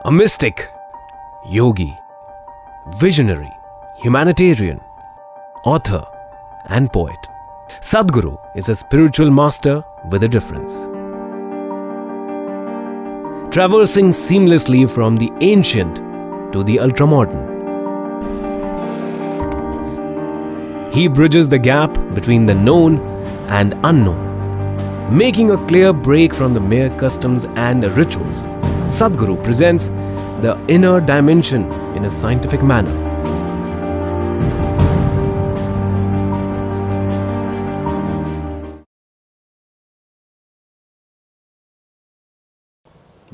A mystic, yogi, visionary, humanitarian, author and poet. Sadhguru is a spiritual master with a difference. Traversing seamlessly from the ancient to the ultramodern, he bridges the gap between the known and unknown, making a clear break from the mere customs and rituals. Sadhguru presents the inner dimension in a scientific manner.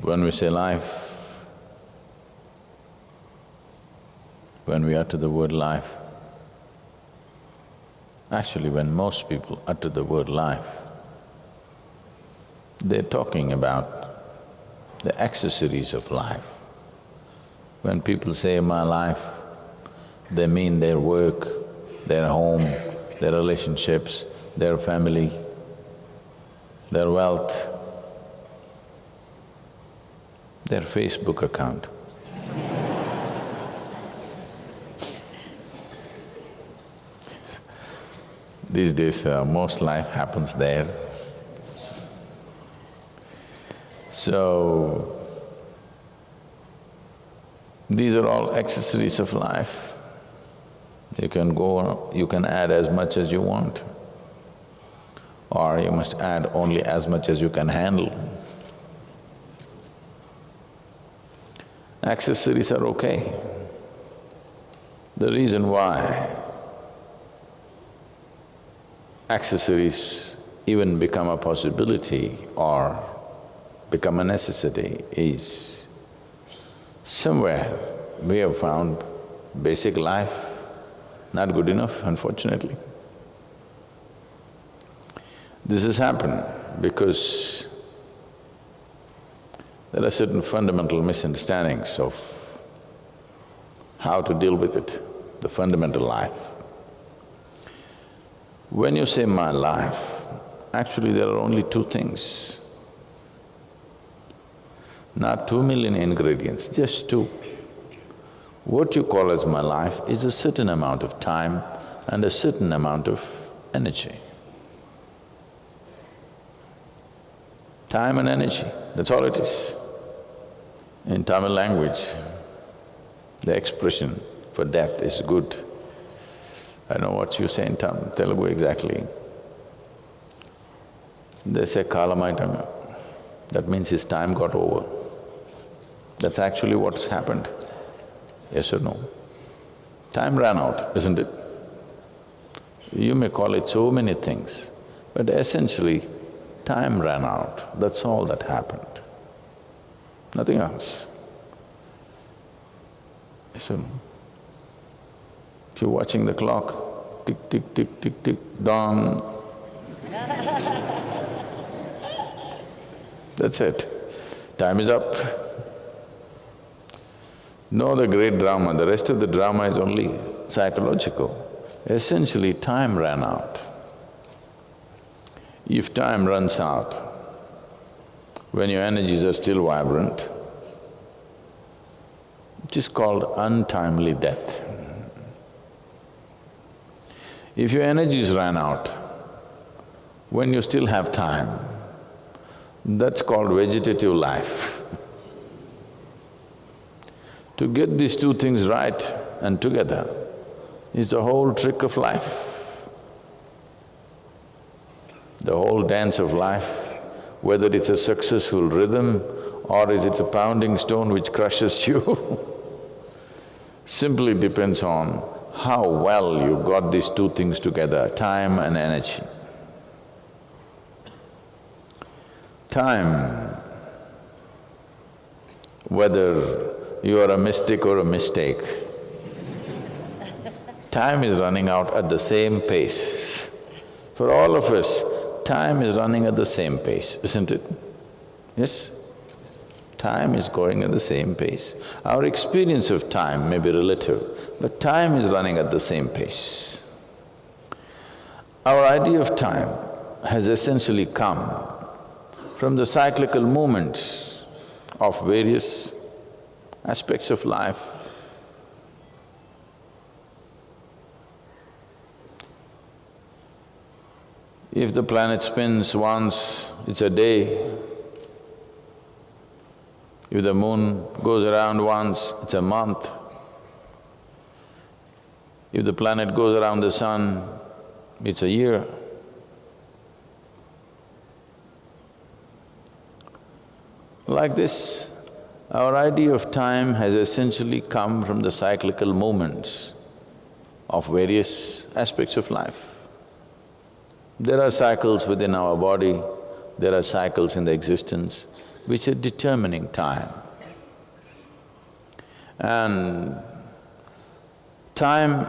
When we say life, when we utter the word life, actually when most people utter the word life, they're talking about the accessories of life. When people say my life, they mean their work, their home, their relationships, their family, their wealth, their Facebook account. These days, most life happens there. So, these are all accessories of life. You can add as much as you want, or you must add only as much as you can handle. Accessories are okay. The reason why accessories even become a possibility or become a necessity is somewhere we have found basic life not good enough, unfortunately. This has happened because there are certain fundamental misunderstandings of how to deal with it, the fundamental life. When you say my life, actually there are only two things. Not 2,000,000 ingredients, just two. What you call as my life is a certain amount of time and a certain amount of energy. Time and energy, that's all it is. In Tamil language, the expression for death is good. I don't know what you say in Telugu exactly. They say kalamaitanga, that means his time got over. That's actually what's happened, yes or no? Time ran out, isn't it? You may call it so many things, but essentially, time ran out, that's all that happened, nothing else. Yes or no? If you're watching the clock, tick, tick, tick, tick, tick, dawn. That's it, time is up. No, the great drama, the rest of the drama is only psychological. Essentially, time ran out. If time runs out, when your energies are still vibrant, it is called untimely death. If your energies ran out, when you still have time, that's called vegetative life. To get these two things right and together is the whole trick of life. The whole dance of life, whether it's a successful rhythm or is it a pounding stone which crushes you, simply depends on how well you got these two things together, time and energy. Time, whether you are a mystic or a mistake, time is running out at the same pace. For all of us, time is running at the same pace, isn't it? Yes? Time is going at the same pace. Our experience of time may be relative, but time is running at the same pace. Our idea of time has essentially come from the cyclical movements of various aspects of life. If the planet spins once, it's a day. If the moon goes around once, it's a month. If the planet goes around the sun, it's a year. Like this, our idea of time has essentially come from the cyclical movements of various aspects of life. There are cycles within our body, there are cycles in the existence which are determining time. And time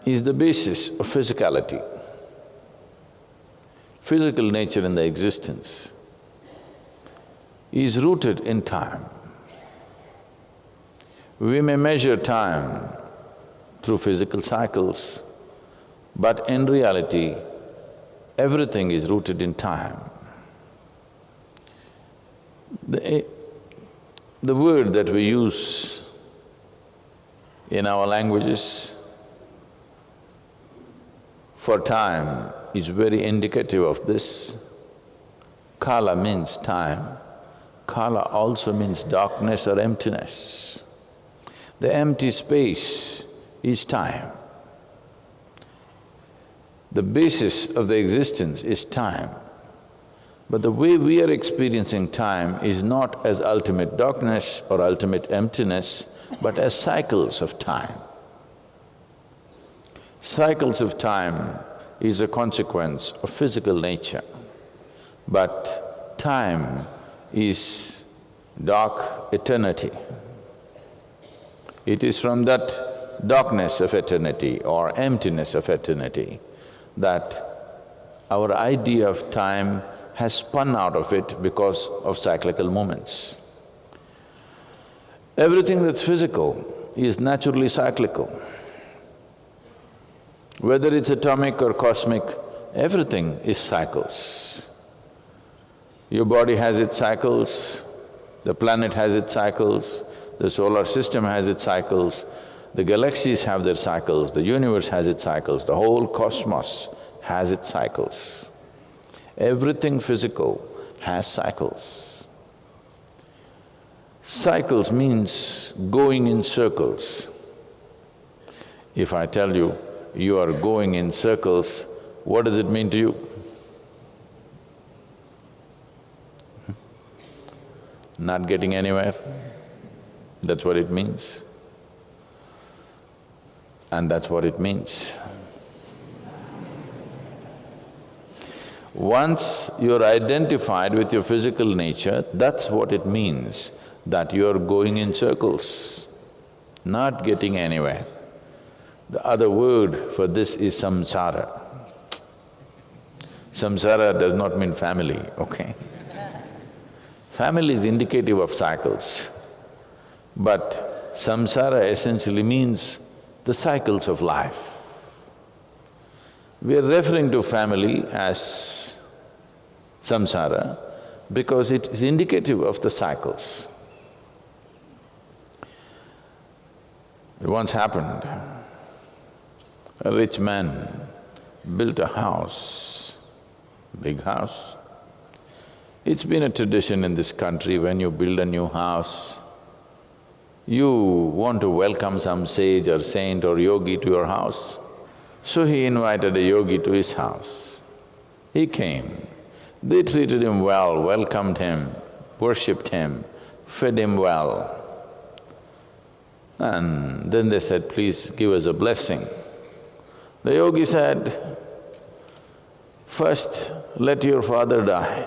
is the basis of physicality. Physical nature in the existence is rooted in time. We may measure time through physical cycles, but in reality, everything is rooted in time. The word that we use in our languages for time is very indicative of this. Kala means time. Kala also means darkness or emptiness. The empty space is time. The basis of the existence is time. But the way we are experiencing time is not as ultimate darkness or ultimate emptiness, but as cycles of time. Cycles of time is a consequence of physical nature, but time is dark eternity. It is from that darkness of eternity or emptiness of eternity that our idea of time has spun out of it because of cyclical movements. Everything that's physical is naturally cyclical. Whether it's atomic or cosmic, everything is cycles. Your body has its cycles, the planet has its cycles, the solar system has its cycles, the galaxies have their cycles, the universe has its cycles, the whole cosmos has its cycles. Everything physical has cycles. Cycles means going in circles. If I tell you, you are going in circles, what does it mean to you? Not getting anywhere, that's what it means. And that's what it means. Once you're identified with your physical nature, that's what it means, that you're going in circles, not getting anywhere. The other word for this is samsara. Samsara does not mean family, okay? Family is indicative of cycles, but samsara essentially means the cycles of life. We are referring to family as samsara because it is indicative of the cycles. It once happened, a rich man built a house, big house. It's been a tradition in this country, when you build a new house, you want to welcome some sage or saint or yogi to your house. So he invited a yogi to his house. He came, they treated him well, welcomed him, worshipped him, fed him well. And then they said, please give us a blessing. The yogi said, first let your father die,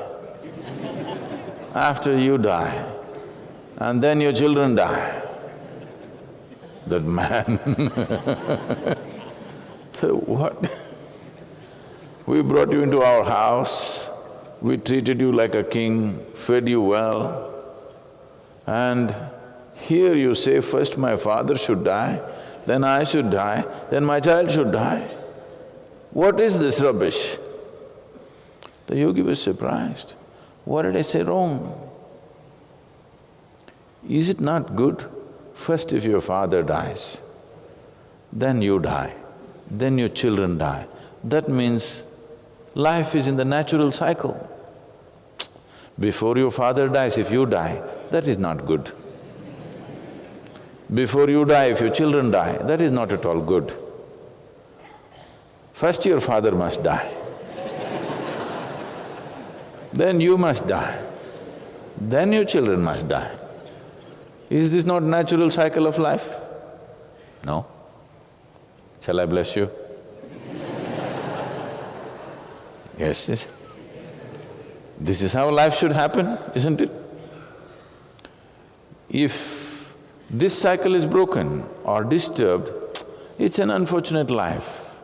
after you die, and then your children die. That man said, what? We brought you into our house, we treated you like a king, fed you well, and here you say, first my father should die, then I should die, then my child should die. What is this rubbish? The yogi was surprised. What did I say wrong? Is it not good First if your father dies, then you die, then your children die. That means life is in the natural cycle. Before your father dies, if you die, that is not good. Before you die, if your children die, that is not at all good. First your father must die, then you must die, then your children must die. Is this not natural cycle of life? No. Shall I bless you? Yes. This is how life should happen, isn't it? If this cycle is broken or disturbed, it's an unfortunate life.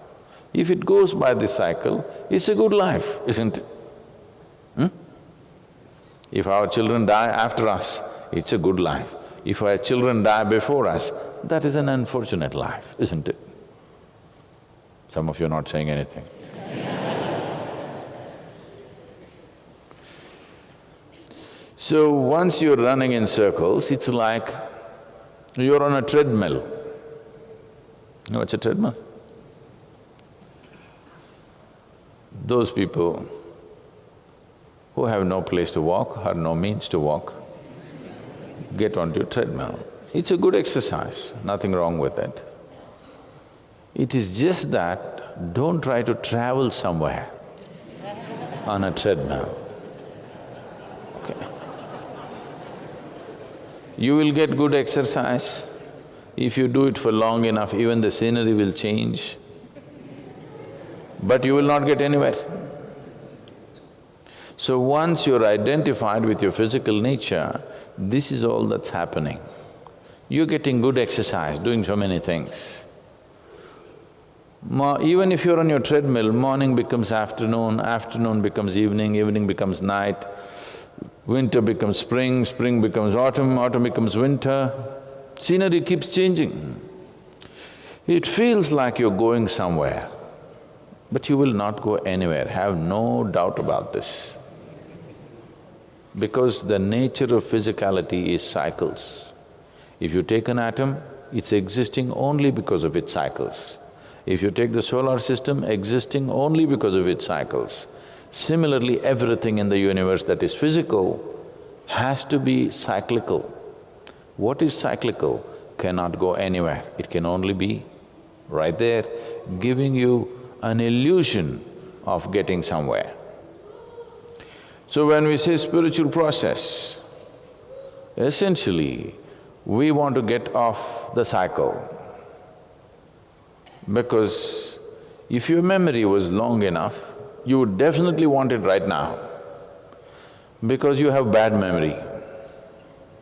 If it goes by this cycle, it's a good life, isn't it? If our children die after us, it's a good life. If our children die before us, that is an unfortunate life, isn't it? Some of you are not saying anything. So once you're running in circles, it's like you're on a treadmill. You know what's a treadmill? Those people who have no place to walk or no means to walk get onto a treadmill. It's a good exercise, nothing wrong with it. It is just that don't try to travel somewhere on a treadmill, okay? You will get good exercise. If you do it for long enough, even the scenery will change, but you will not get anywhere. So once you're identified with your physical nature, this is all that's happening. You're getting good exercise, doing so many things. Even if you're on your treadmill, morning becomes afternoon, afternoon becomes evening, evening becomes night, winter becomes spring, spring becomes autumn, autumn becomes winter. Scenery keeps changing. It feels like you're going somewhere, but you will not go anywhere, have no doubt about this. Because the nature of physicality is cycles. If you take an atom, it's existing only because of its cycles. If you take the solar system, existing only because of its cycles. Similarly, everything in the universe that is physical has to be cyclical. What is cyclical cannot go anywhere, it can only be right there, giving you an illusion of getting somewhere. So when we say spiritual process, essentially, we want to get off the cycle. Because if your memory was long enough, you would definitely want it right now, because you have bad memory.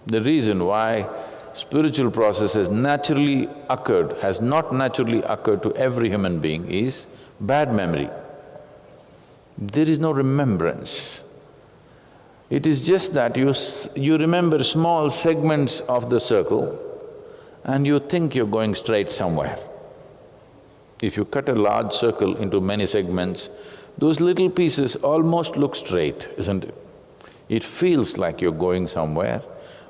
The reason why spiritual process has naturally occurred, has not naturally occurred to every human being is bad memory. There is no remembrance. It is just that you remember small segments of the circle and you think you're going straight somewhere. If you cut a large circle into many segments, those little pieces almost look straight, isn't it? It feels like you're going somewhere,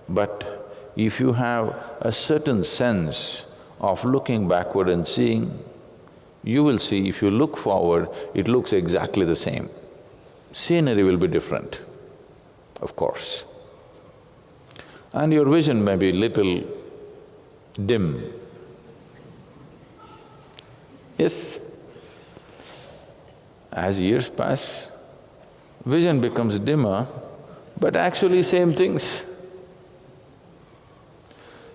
but if you have a certain sense of looking backward and seeing, you will see if you look forward, it looks exactly the same. Scenery will be different, of course. And your vision may be little dim. Yes, as years pass, vision becomes dimmer, but actually same things.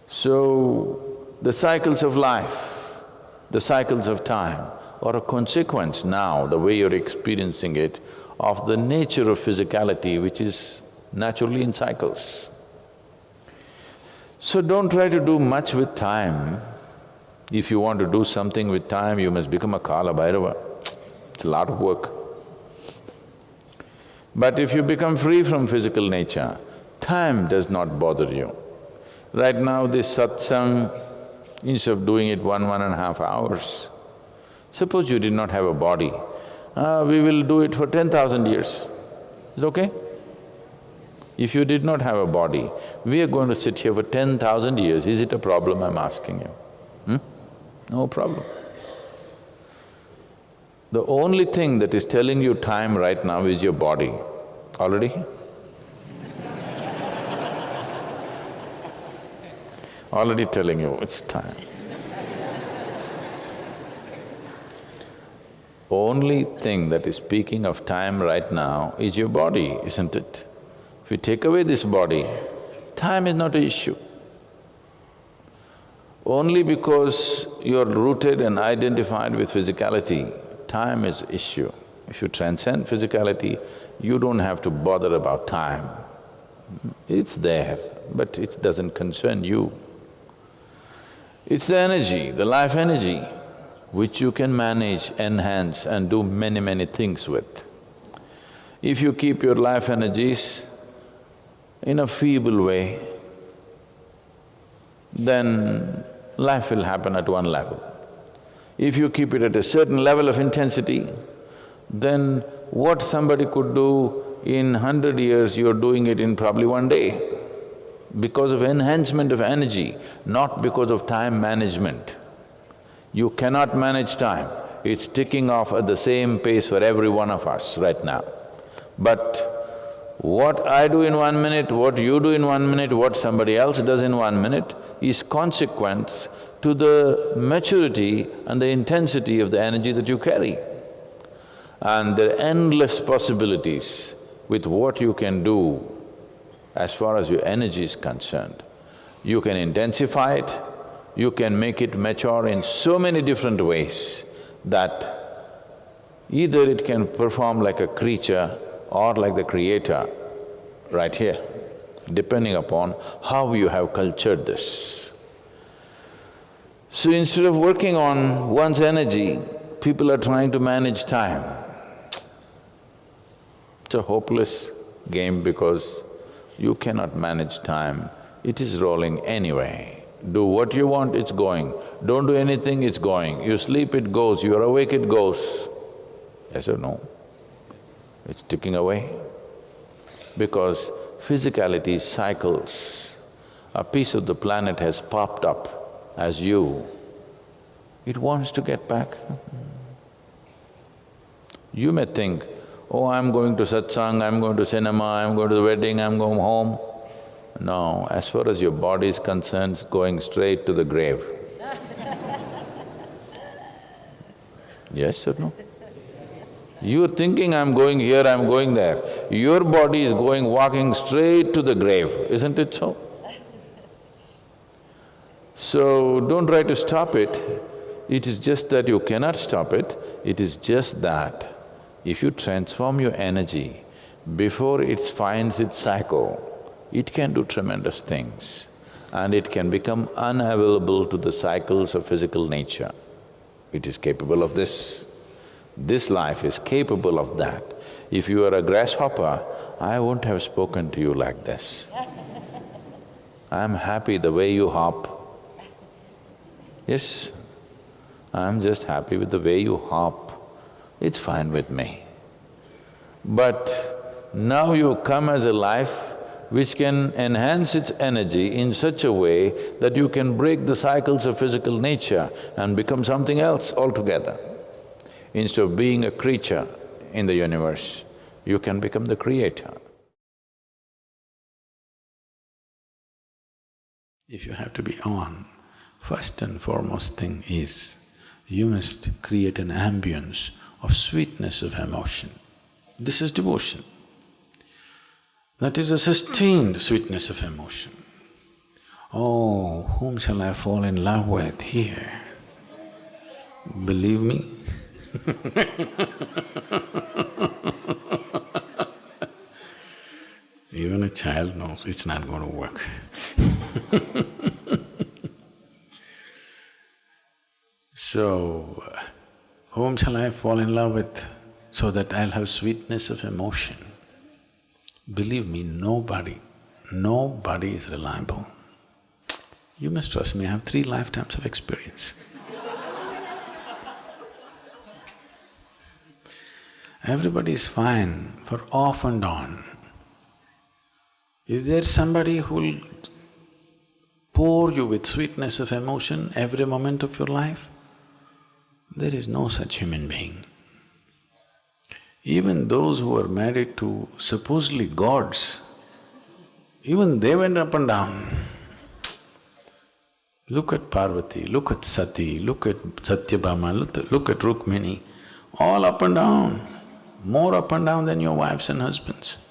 So, the cycles of life, the cycles of time are a consequence now, the way you're experiencing it, of the nature of physicality which is naturally in cycles. So don't try to do much with time. If you want to do something with time, you must become a Kala Bhairava. It's a lot of work. But if you become free from physical nature, time does not bother you. Right now this satsang, instead of doing it 1.5 hours, suppose you did not have a body, we will do it for 10,000 years. Is it okay? If you did not have a body, we are going to sit here for 10,000 years. Is it a problem, I'm asking you? No problem. The only thing that is telling you time right now is your body. Already? Already telling you it's time. Only thing that is speaking of time right now is your body, isn't it? If you take away this body, time is not an issue. Only because you're rooted and identified with physicality, time is issue. If you transcend physicality, you don't have to bother about time. It's there, but it doesn't concern you. It's the energy, the life energy, which you can manage, enhance and do many, many things with. If you keep your life energies in a feeble way, then life will happen at one level. If you keep it at a certain level of intensity, then what somebody could do in 100 years, you're doing it in probably one day, because of enhancement of energy, not because of time management. You cannot manage time, it's ticking off at the same pace for every one of us right now. But what I do in 1 minute, what you do in 1 minute, what somebody else does in 1 minute is consequence to the maturity and the intensity of the energy that you carry. And there are endless possibilities with what you can do as far as your energy is concerned. You can intensify it, you can make it mature in so many different ways that either it can perform like a creature or like the creator right here, depending upon how you have cultured this. So instead of working on one's energy, people are trying to manage time. It's a hopeless game because you cannot manage time, it is rolling anyway. Do what you want, it's going. Don't do anything, it's going. You sleep, it goes. You're awake, it goes. Yes or no? It's ticking away. Because physicality cycles. A piece of the planet has popped up as you. It wants to get back. You may think, oh, I'm going to satsang, I'm going to cinema, I'm going to the wedding, I'm going home. No, as far as your body is concerned, it's going straight to the grave. Yes or no? You're thinking, I'm going here, I'm going there. Your body is going, walking straight to the grave, isn't it so? So, don't try to stop it. It is just that you cannot stop it. It is just that if you transform your energy before it finds its cycle, it can do tremendous things and it can become unavailable to the cycles of physical nature. It is capable of this. This life is capable of that. If you were a grasshopper, I wouldn't have spoken to you like this. I'm happy the way you hop. Yes, I'm just happy with the way you hop. It's fine with me. But now you come as a life which can enhance its energy in such a way that you can break the cycles of physical nature and become something else altogether. Instead of being a creature in the universe, you can become the creator. If you have to be on, first and foremost thing is, you must create an ambience of sweetness of emotion. This is devotion. That is a sustained sweetness of emotion. Oh, whom shall I fall in love with here? Believe me, even a child knows it's not going to work. So, whom shall I fall in love with so that I'll have sweetness of emotion? Believe me, nobody is reliable. You must trust me, I have 3 lifetimes of experience. Everybody is fine for off and on. Is there somebody who'll pour you with sweetness of emotion every moment of your life? There is no such human being. Even those who are married to supposedly gods, even they went up and down. Look at Parvati, look at Sati, look at Satyabhama, look at Rukmini, all up and down, more up and down than your wives and husbands.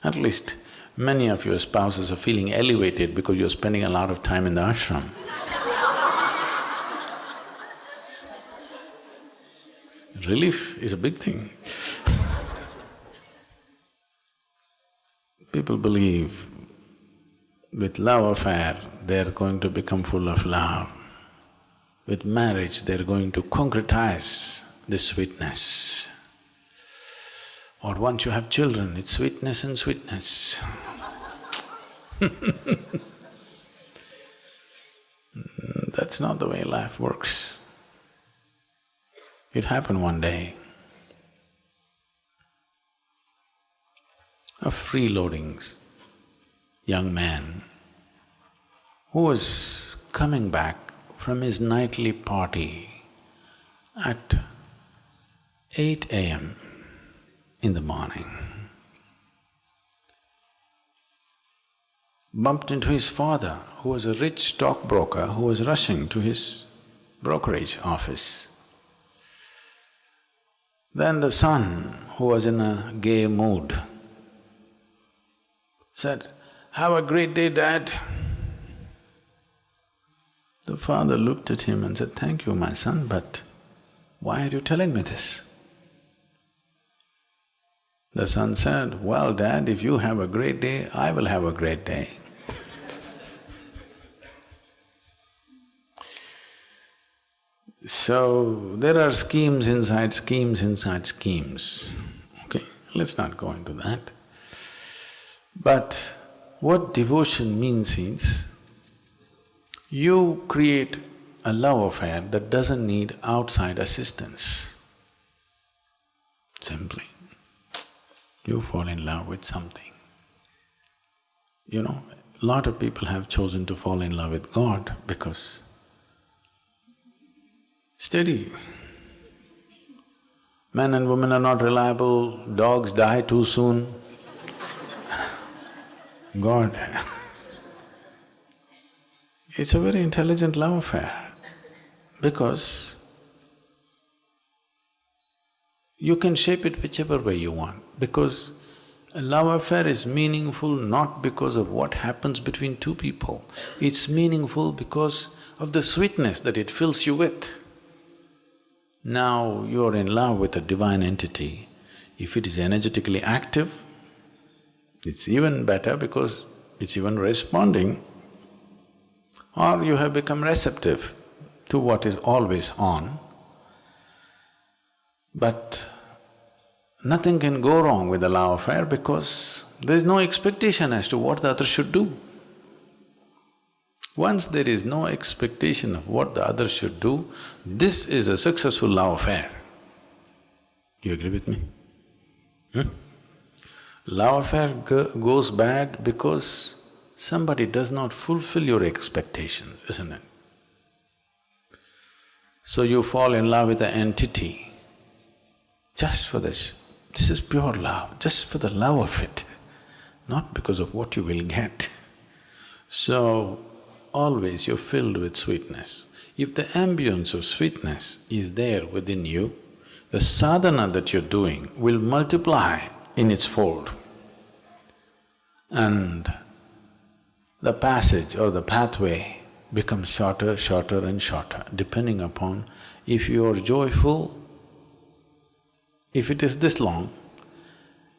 At least many of your spouses are feeling elevated because you're spending a lot of time in the ashram. Relief is a big thing. People believe with love affair, they're going to become full of love. With marriage, they're going to concretize this sweetness. Or once you have children, it's sweetness and sweetness. That's not the way life works. It happened one day. A freeloading young man who was coming back from his nightly party at 8 a.m. in the morning, bumped into his father, who was a rich stockbroker who was rushing to his brokerage office. Then the son, who was in a gay mood, said, "Have a great day, Dad." The father looked at him and said, "Thank you, my son, but why are you telling me this?" The son said, "Well, Dad, if you have a great day, I will have a great day." So, there are schemes inside schemes inside schemes, okay? Let's not go into that. But what devotion means is, you create a love affair that doesn't need outside assistance. Simply, you fall in love with something. You know, a lot of people have chosen to fall in love with God because steady. Men and women are not reliable, dogs die too soon. God, it's a very intelligent love affair because you can shape it whichever way you want, because a love affair is meaningful not because of what happens between two people, it's meaningful because of the sweetness that it fills you with. Now you're in love with a divine entity. If it is energetically active, it's even better because it's even responding. Or you have become receptive to what is always on. But nothing can go wrong with a love affair because there is no expectation as to what the other should do. Once there is no expectation of what the other should do, this is a successful love affair. Do you agree with me? Love affair goes bad because somebody does not fulfill your expectations, isn't it? So you fall in love with an entity just for this. This is pure love, just for the love of it, not because of what you will get. So, always you're filled with sweetness. If the ambience of sweetness is there within you, the sadhana that you're doing will multiply in its fold. And the passage or the pathway becomes shorter, shorter and shorter, depending upon if you are joyful, if it is this long,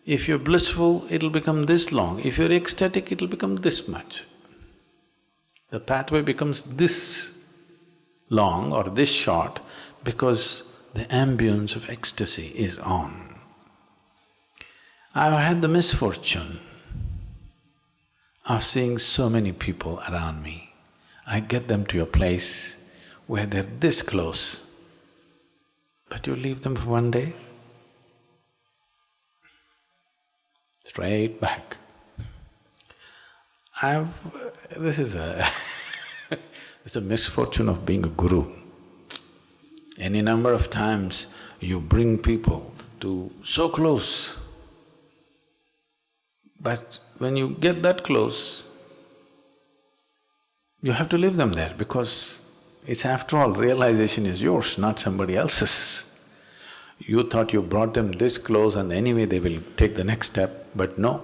if you're blissful, it'll become this long, if you're ecstatic, it'll become this much. The pathway becomes this long or this short because the ambience of ecstasy is on. I've had the misfortune of seeing so many people around me. I get them to a place where they're this close, but you leave them for one day. straight back. This is a it's a misfortune of being a guru. Any number of times you bring people to so close, but when you get that close, you have to leave them there because it's after all, realization is yours, not somebody else's. You thought you brought them this close and anyway they will take the next step, but no.